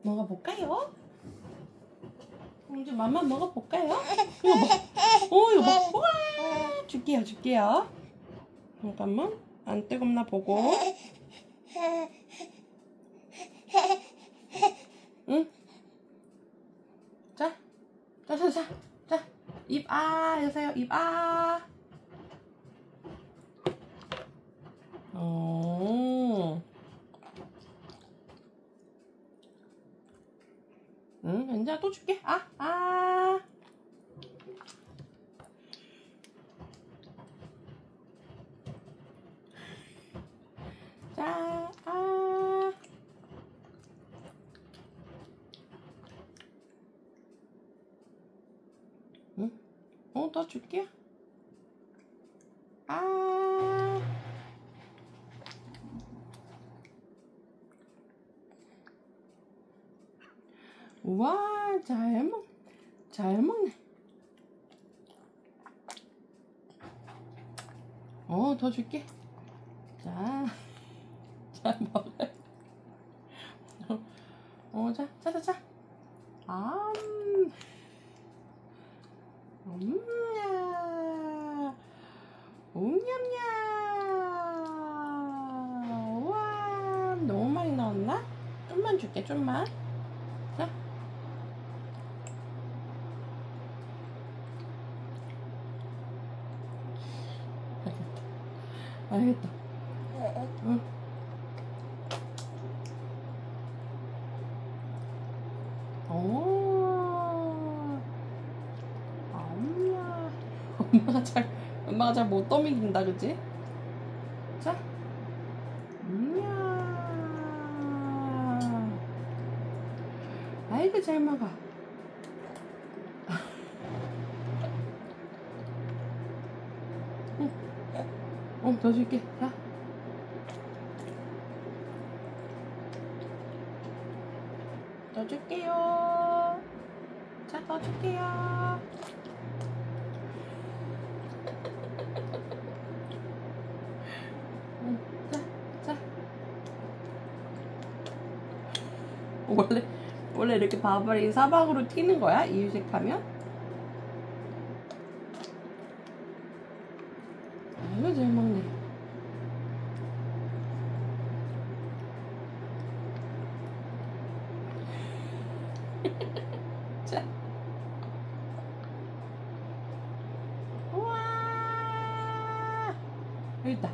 먹어볼까요? 이제 맘마 먹어볼까요? 이거 봐. 이거 봐. 우와! 줄게요. 잠깐만. 안 뜨겁나 보고. 응? 자. 입 여세요. 입 응, 괜찮아. 또 줄게. 자, 응? 더 줄게. 우와, 잘 먹네. 더 줄게. 자, 먹어요. 자. 냠냠. 우와, 너무 많이 넣었나? 좀만 줄게, 좀만. 자. 알겠다. 응. 엄마가 잘 못 떠먹인다, 그치? 자. 아이고, 잘 먹어. 더 줄게. 자. 더 줄게요. 자, 더 줄게요. 자. 원래 이렇게 밥을 사방으로 튀는 거야? 이유식하면? 아이고, 잘 먹네. 자. 우와. 여기 있다.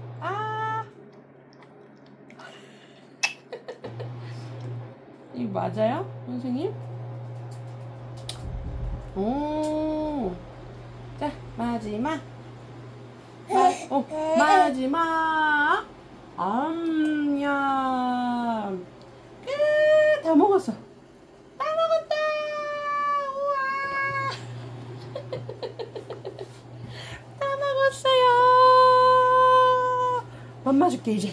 이거 맞아요? 선생님? 자, 마지막. 마지막. 냠. 끝. 다 먹었어. 다 먹었다. 우와. 다 먹었어요. 맘마 줄게, 이제.